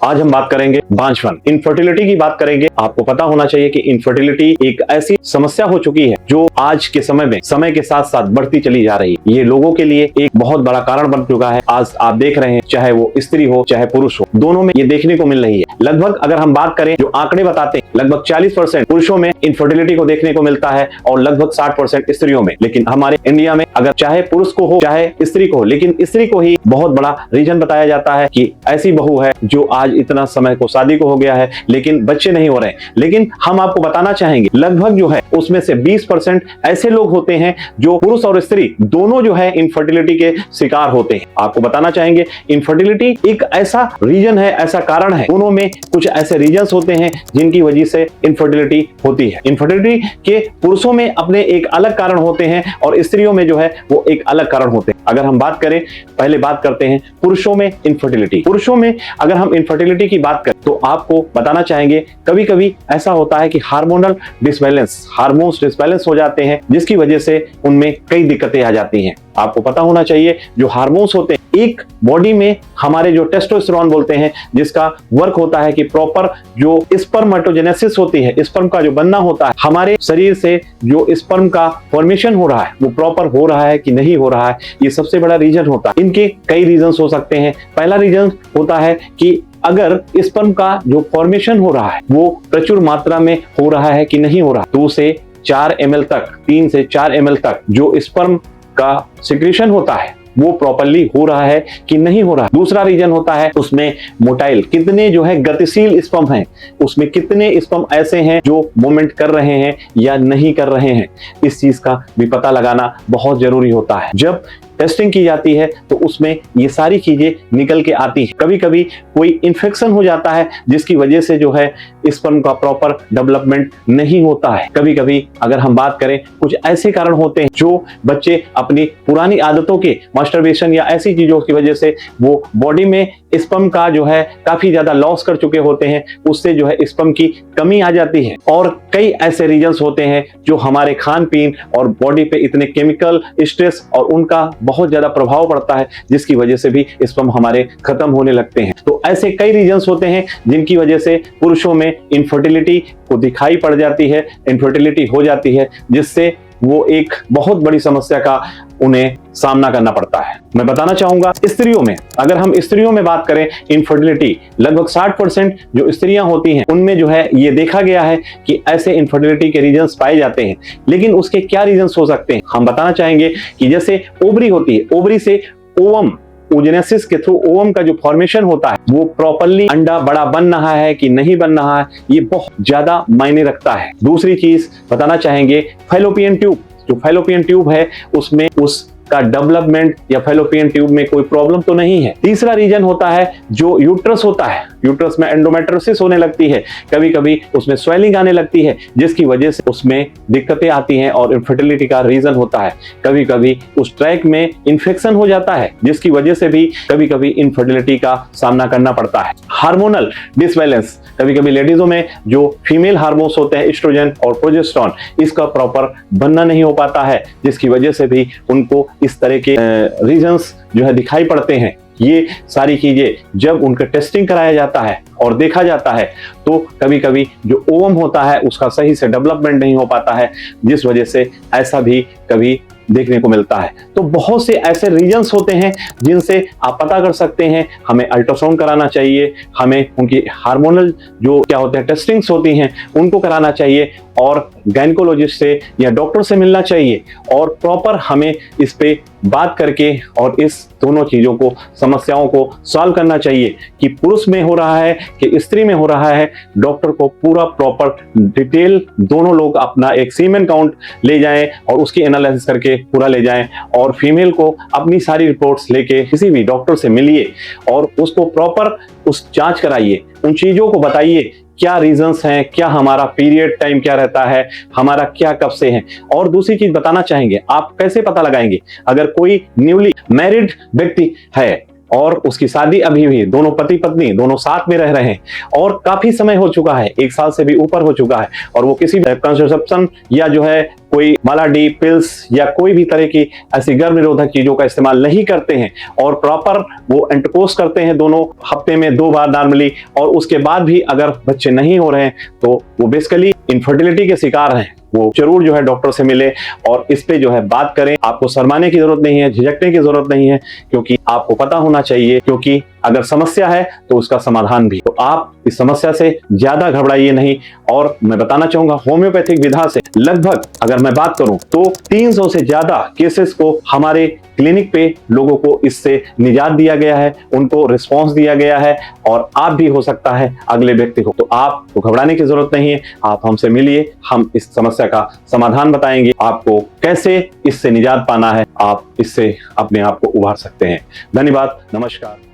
आज हम बात करेंगे बांझपन, इनफर्टिलिटी की बात करेंगे। आपको पता होना चाहिए कि इनफर्टिलिटी एक ऐसी समस्या हो चुकी है जो आज के समय में समय के साथ साथ बढ़ती चली जा रही है। ये लोगों के लिए एक बहुत बड़ा कारण बन चुका है। आज आप देख रहे हैं, चाहे वो स्त्री हो चाहे पुरुष हो, दोनों में ये देखने को मिल रही है। लगभग अगर हम बात करें, जो आंकड़े बताते हैं, लगभग 40% पुरुषों में इनफर्टिलिटी को देखने को मिलता है और लगभग 60% स्त्रियों में। लेकिन हमारे इंडिया में अगर चाहे पुरुष को हो चाहे स्त्री को हो, लेकिन स्त्री को ही बहुत बड़ा रीजन बताया जाता है कि ऐसी बहू है जो आज इतना समय को शादी को हो गया है लेकिन बच्चे नहीं हो रहे। लेकिन हम आपको बताना चाहेंगे, लगभग जो है उसमें से 20% ऐसे लोग होते हैं जो पुरुष और स्त्री दोनों जो है इनफर्टिलिटी के शिकार होते हैं। आपको बताना चाहेंगे, इनफर्टिलिटी एक ऐसा रीजन है, ऐसा कारण है। दोनों में कुछ ऐसे रीजन्स होते हैं जिनकी वजह से इनफर्टिलिटी होती है। इनफर्टिलिटी के पुरुषों में अपने एक अलग कारण होते हैं और स्त्रियों में जो है वो एक अलग कारण होते हैं। अगर हम बात करें, पहले बात करते हैं पुरुषों में इनफर्टिलिटी। पुरुषों में अगर हम इनफर्टिलिटी की बात करें तो आपको बताना चाहेंगे, कभी कभी ऐसा होता है कि हार्मोनल हार्मोन्स डिसबैलेंस हो जाते हैं, जिसकी वजह से उनमें कई दिक्कतें आ जाती हैं। आपको पता होना चाहिए, जो हार्मोन्स होते हैं एक बॉडी में, हमारे जो टेस्टोस्टेरोन बोलते हैं, जिसका वर्क होता है कि प्रॉपर जो स्पर्मेटोजेनेसिस होती है, स्पर्म का जो बनना होता है, हमारे शरीर से जो स्पर्म का फॉर्मेशन हो रहा है वो प्रॉपर हो रहा है कि नहीं हो रहा है, ये सबसे बड़ा रीजन होता है। इनके कई रीजंस हो सकते हैं। पहला रीजन होता है कि अगर स्पर्म का जो फॉर्मेशन हो रहा है वो प्रचुर मात्रा में हो रहा है कि नहीं हो रहा। 2 से 4 ml तक, 3 से 4 ml तक जो स्पर्म का सिक्रीशन होता है वो प्रॉपर्ली हो रहा है कि नहीं हो रहा। दूसरा रीजन होता है उसमें मोटाइल, कितने जो है गतिशील स्पर्म हैं, उसमें कितने स्पर्म ऐसे हैं जो मूवमेंट कर रहे हैं या नहीं कर रहे हैं। इस चीज का भी पता लगाना बहुत जरूरी होता है। जब टेस्टिंग की जाती है तो उसमें ये सारी चीजें निकल के आती हैं। कभी कभी कोई इन्फेक्शन हो जाता है जिसकी वजह से जो है स्पर्म का प्रॉपर डेवलपमेंट नहीं होता है। कभी कभी अगर हम बात करें, कुछ ऐसे कारण होते हैं जो बच्चे अपनी पुरानी आदतों के, मास्टरबेशन या ऐसी चीजों की वजह से वो बॉडी में स्पर्म का जो है काफी ज्यादा लॉस कर चुके होते हैं, उससे जो है स्पर्म की कमी आ जाती है। और कई ऐसे रीजंस होते हैं जो हमारे खान पीन और बॉडी पे इतने केमिकल स्ट्रेस और उनका बहुत ज्यादा प्रभाव पड़ता है, जिसकी वजह से भी स्पर्म हमारे खत्म होने लगते हैं। तो ऐसे कई रीजंस होते हैं जिनकी वजह से पुरुषों में इनफर्टिलिटी को दिखाई पड़ जाती है, इनफर्टिलिटी हो जाती है, जिससे वो एक बहुत बड़ी समस्या का उन्हें सामना करना पड़ता है। मैं बताना चाहूंगा, स्त्रियों में, अगर हम स्त्रियों में बात करें, इनफर्टिलिटी लगभग 60% जो स्त्रियां होती हैं उनमें जो है ये देखा गया है कि ऐसे इनफर्टिलिटी के रीजंस पाए जाते हैं। लेकिन उसके क्या रीजंस हो सकते हैं, हम बताना चाहेंगे कि जैसे ओवरी होती है, ओवरी से ओवम, ओजेनेसिस के थ्रू ओवम का जो फॉर्मेशन होता है वो प्रॉपर्ली अंडा बड़ा बन रहा है कि नहीं बन रहा है, ये बहुत ज्यादा मायने रखता है। दूसरी चीज बताना चाहेंगे, फैलोपियन ट्यूब, जो फैलोपियन ट्यूब है उसमें उसका डेवलपमेंट या फैलोपियन ट्यूब में कोई प्रॉब्लम तो नहीं है। तीसरा रीजन होता है जो यूट्रस होता है, यूट्रस में एंडोमेट्रोसिस होने लगती है, कभी कभी उसमें स्वेलिंग आने लगती है, जिसकी वजह से उसमें दिक्कतें आती हैं और इनफर्टिलिटी का रीजन होता है। कभी कभी उस ट्रैक में इंफेक्शन हो जाता है, जिसकी वजह से भी कभी कभी इनफर्टिलिटी का सामना करना पड़ता है। हार्मोनल डिसबैलेंस, कभी कभी लेडीजों में जो फीमेल हार्मोन्स होते हैं, एस्ट्रोजन और प्रोजेस्टेरोन, इसका प्रॉपर बनना नहीं हो पाता है, जिसकी वजह से भी उनको इस तरह के रीजंस जो है दिखाई पड़ते हैं। ये सारी चीजें जब उनका टेस्टिंग कराया जाता है और देखा जाता है तो कभी कभी जो ओवम होता है उसका सही से डेवलपमेंट नहीं हो पाता है, जिस वजह से ऐसा भी कभी देखने को मिलता है। तो बहुत से ऐसे रीजंस होते हैं जिनसे आप पता कर सकते हैं। हमें अल्ट्रासाउंड कराना चाहिए, हमें उनकी हार्मोनल जो क्या होते हैं टेस्टिंग्स होती हैं उनको कराना चाहिए और गायनेकोलॉजिस्ट से या डॉक्टर से मिलना चाहिए और प्रॉपर हमें इस पे बात करके और इस दोनों चीजों को, समस्याओं को सॉल्व करना चाहिए कि पुरुष में हो रहा है कि स्त्री में हो रहा है। डॉक्टर को पूरा प्रॉपर डिटेल, दोनों लोग अपना एक सीमेन काउंट ले जाएं और उसकी एनालिसिस करके पूरा ले जाएं और फीमेल को अपनी सारी रिपोर्ट्स लेके किसी भी डॉक्टर से मिलिए और उसको प्रॉपर उस जांच कराइए, उन चीजों को बताइए क्या रीजंस हैं, क्या हमारा पीरियड टाइम क्या रहता है, हमारा क्या कब से है। और दूसरी चीज बताना चाहेंगे, आप कैसे पता लगाएंगे, अगर कोई न्यूली मैरिड व्यक्ति है और उसकी शादी अभी भी, दोनों पति पत्नी दोनों साथ में रह रहे हैं और काफी समय हो चुका है, 1 साल से भी ऊपर हो चुका है, और वो किसी कंट्रासेप्शन या जो है कोई मालाडी पिल्स या कोई भी तरह की ऐसी गर्भ निरोधक चीजों का इस्तेमाल नहीं करते हैं और प्रॉपर वो इंटरकोर्स करते हैं दोनों हफ्ते में 2 बार नॉर्मली, और उसके बाद भी अगर बच्चे नहीं हो रहे हैं तो वो बेसिकली इनफर्टिलिटी के शिकार हैं। वो जरूर जो है डॉक्टर से मिले और इस पे जो है बात करें। आपको शर्माने की जरूरत नहीं है, झिझकने की जरूरत नहीं है, क्योंकि आपको पता होना चाहिए, क्योंकि अगर समस्या है तो उसका समाधान भी। तो आप इस समस्या से ज्यादा घबराइए नहीं। और मैं बताना चाहूंगा, होम्योपैथिक विधा से लगभग अगर मैं बात करूं तो 300 से ज्यादा केसेस को हमारे क्लिनिक पे लोगों को इससे निजात दिया गया है, उनको रिस्पांस दिया गया है, और आप भी हो सकता है अगले व्यक्ति को। तो आपको घबराने की जरूरत नहीं है, आप हमसे मिलिए, हम इस समस्या का समाधान बताएंगे, आपको कैसे इससे निजात पाना है, आप इससे अपने आप को उभार सकते हैं। धन्यवाद, नमस्कार।